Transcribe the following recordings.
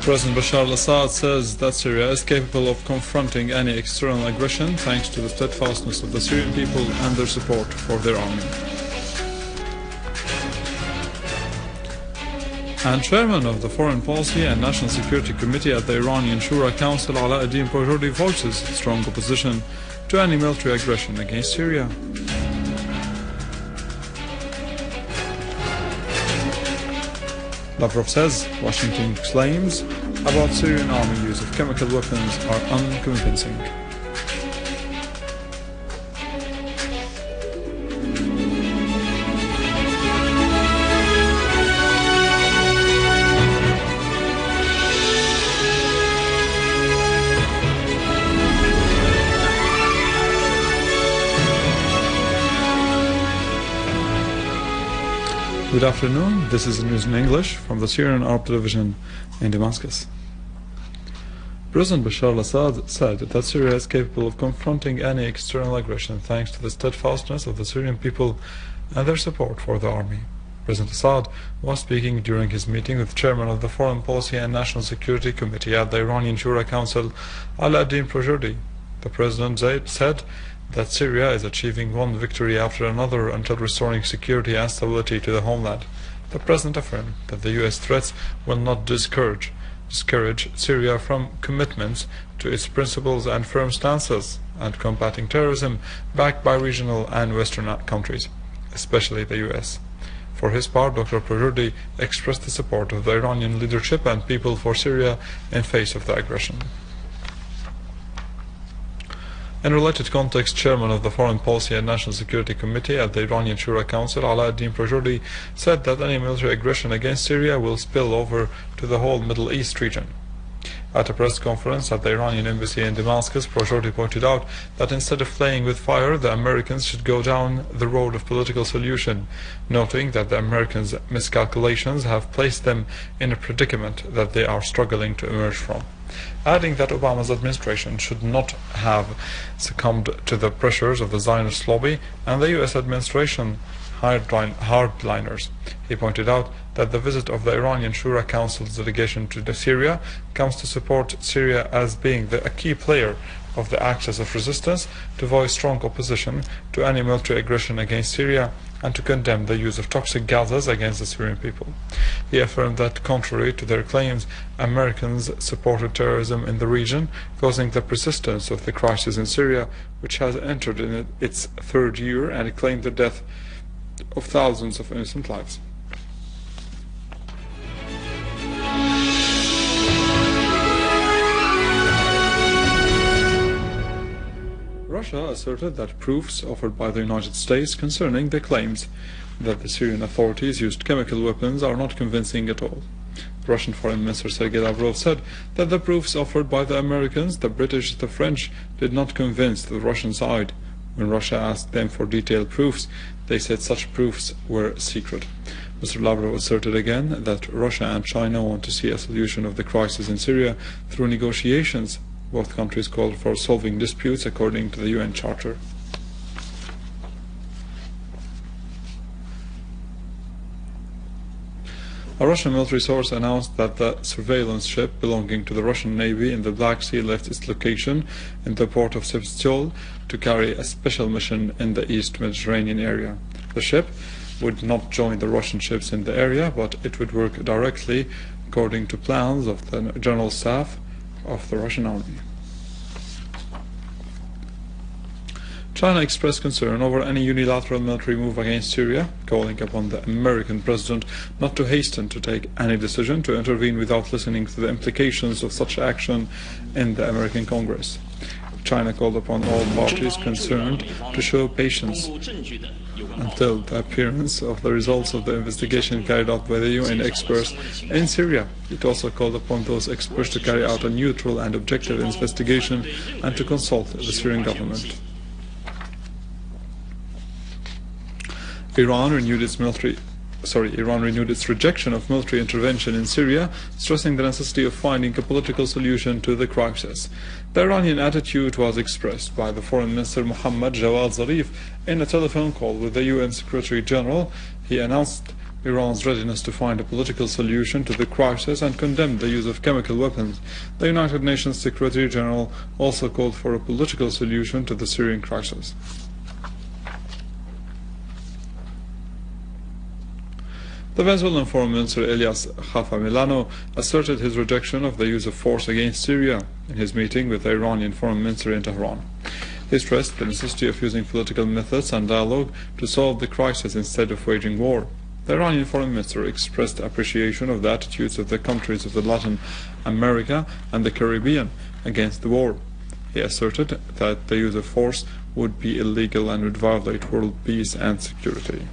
President Bashar al-Assad says that Syria is capable of confronting any external aggression thanks to the steadfastness of the Syrian people and their support for their army. And Chairman of the Foreign Policy and National Security Committee at the Iranian Shura Council, al-Assad, voices strong opposition to any military aggression against Syria. Lavrov says Washington's claims about Syrian army use of chemical weapons are unconvincing. Good afternoon, this is news in English from the Syrian Arab television in Damascus. President Bashar al-Assad said that Syria is capable of confronting any external aggression thanks to the steadfastness of the Syrian people and their support for the army. President Assad was speaking during his meeting with Chairman of the Foreign Policy and National Security Committee at the Iranian Shura Council, al-Assad. The President said that Syria is achieving one victory after another until restoring security and stability to the homeland. The President affirmed that the US threats will not discourage Syria from commitments to its principles and firm stances and combating terrorism backed by regional and Western countries, especially the US. For his part, Dr. Prajurdi expressed the support of the Iranian leadership and people for Syria in face of the aggression. In related context, Chairman of the Foreign Policy and National Security Committee at the Iranian Shura Council, al-Assad, said that any military aggression against Syria will spill over to the whole Middle East region. At a press conference at the Iranian embassy in Damascus, Prajurdi pointed out that instead of playing with fire, the Americans should go down the road of political solution, noting that the Americans' miscalculations have placed them in a predicament that they are struggling to emerge from, adding that Obama's administration should not have succumbed to the pressures of the Zionist lobby and the US administration hardliners. He pointed out that the visit of the Iranian Shura Council's delegation to Syria comes to support Syria as being a key player of the axis of resistance, to voice strong opposition to any military aggression against Syria, and to condemn the use of toxic gases against the Syrian people. He affirmed that, contrary to their claims, Americans supported terrorism in the region, causing the persistence of the crisis in Syria, which has entered in its third year, and claimed the death of thousands of innocent lives. Russia asserted that proofs offered by the United States concerning the claims that the Syrian authorities used chemical weapons are not convincing at all. Russian Foreign Minister Sergei Lavrov said that the proofs offered by the Americans, the British, the French did not convince the Russian side. When Russia asked them for detailed proofs, they said such proofs were secret. Mr. Lavrov asserted again that Russia and China want to see a solution of the crisis in Syria through negotiations. Both countries called for solving disputes according to the UN Charter. A Russian military source announced that the surveillance ship belonging to the Russian Navy in the Black Sea left its location in the port of Sebastopol to carry a special mission in the East Mediterranean area. The ship would not join the Russian ships in the area, but it would work directly according to plans of the General Staff of the Russian Army. China expressed concern over any unilateral military move against Syria, calling upon the American president not to hasten to take any decision to intervene without listening to the implications of such action in the American Congress. China called upon all parties concerned to show patience until the appearance of the results of the investigation carried out by the UN experts in Syria. It also called upon those experts to carry out a neutral and objective investigation and to consult the Syrian government. Iran renewed its rejection of military intervention in Syria, stressing the necessity of finding a political solution to the crisis. The Iranian attitude was expressed by the Foreign Minister Mohammad Jawad Zarif in a telephone call with the UN Secretary General. He announced Iran's readiness to find a political solution to the crisis and condemned the use of chemical weapons. The United Nations Secretary General also called for a political solution to the Syrian crisis. The Venezuelan Foreign Minister Elias Milano asserted his rejection of the use of force against Syria in his meeting with the Iranian Foreign Minister in Tehran. He stressed the necessity of using political methods and dialogue to solve the crisis instead of waging war. The Iranian Foreign Minister expressed appreciation of the attitudes of the countries of the Latin America and the Caribbean against the war. He asserted that the use of force would be illegal and would violate world peace and security.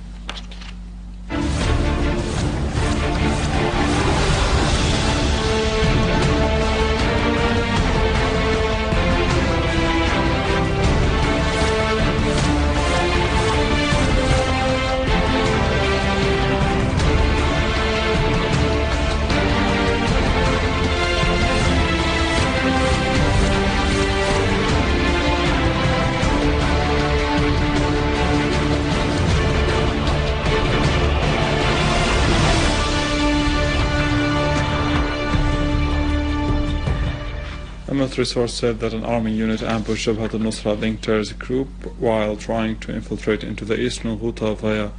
A military source said that an army unit ambushed al-Nusra linked terrorist group while trying to infiltrate into the eastern Ghouta via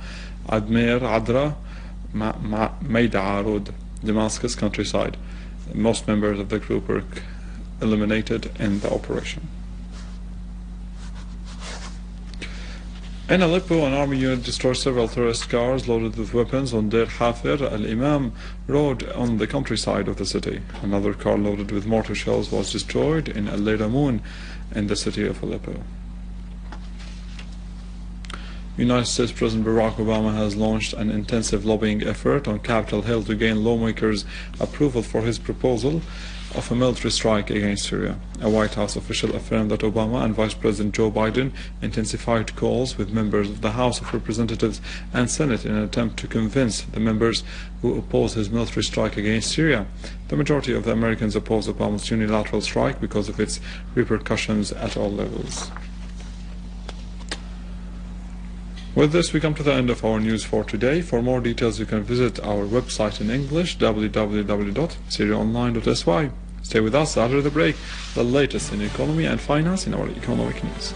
Admir Adra Maida Road, Damascus countryside. Most members of the group were eliminated in the operation. In Aleppo, an army unit destroyed several terrorist cars loaded with weapons on Deir Hafir al-Imam road on the countryside of the city. Another car loaded with mortar shells was destroyed in Al-Layramoun in the city of Aleppo. United States President Barack Obama has launched an intensive lobbying effort on Capitol Hill to gain lawmakers' approval for his proposal of a military strike against Syria. A White House official affirmed that Obama and Vice President Joe Biden intensified calls with members of the House of Representatives and Senate in an attempt to convince the members who oppose his military strike against Syria. The majority of the Americans oppose Obama's unilateral strike because of its repercussions at all levels. With this, we come to the end of our news for today. For more details, you can visit our website in English, www.syriaonline.sy. Stay with us after the break, the latest in economy and finance in our economic news.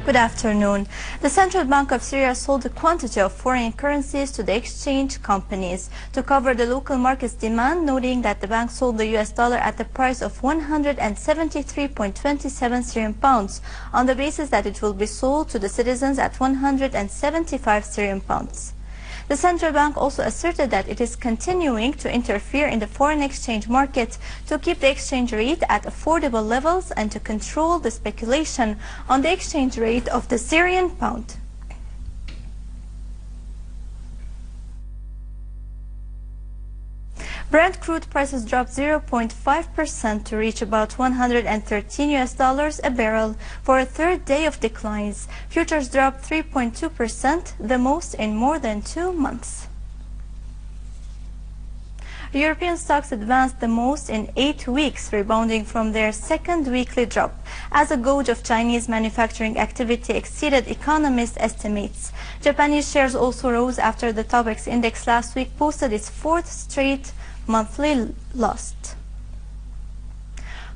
Good afternoon. The Central Bank of Syria sold a quantity of foreign currencies to the exchange companies to cover the local market's demand, noting that the bank sold the US dollar at the price of 173.27 Syrian pounds on the basis that it will be sold to the citizens at 175 Syrian pounds. The central bank also asserted that it is continuing to interfere in the foreign exchange market to keep the exchange rate at affordable levels and to control the speculation on the exchange rate of the Syrian pound. Brent crude prices dropped 0.5% to reach about 113 US dollars a barrel for a third day of declines. Futures dropped 3.2%, the most in more than 2 months. European stocks advanced the most in 8 weeks, rebounding from their second weekly drop, as a gauge of Chinese manufacturing activity exceeded economists' estimates. Japanese shares also rose after the Topix index last week posted its fourth straight monthly loss.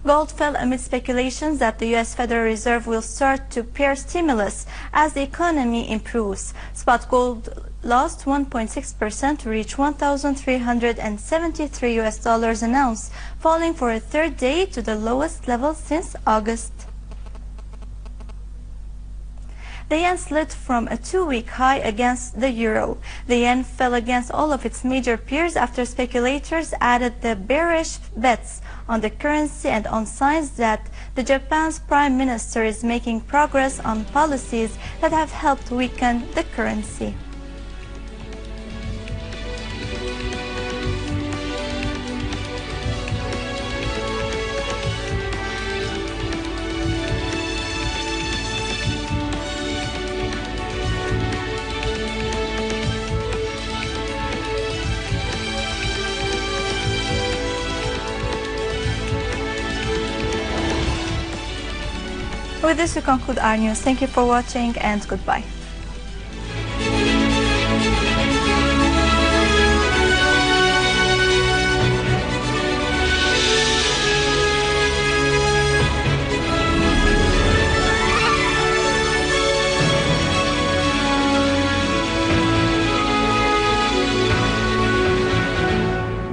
Gold fell amid speculations that the U.S. Federal Reserve will start to pare stimulus as the economy improves. Spot gold lost 1.6% to reach 1,373 US dollars an ounce, falling for a third day to the lowest level since August. The yen slid from a 2-week high against the euro. The yen fell against all of its major peers after speculators added the bearish bets on the currency and on signs that the Japan's prime minister is making progress on policies that have helped weaken the currency. with this, we conclude our news. Thank you for watching and goodbye.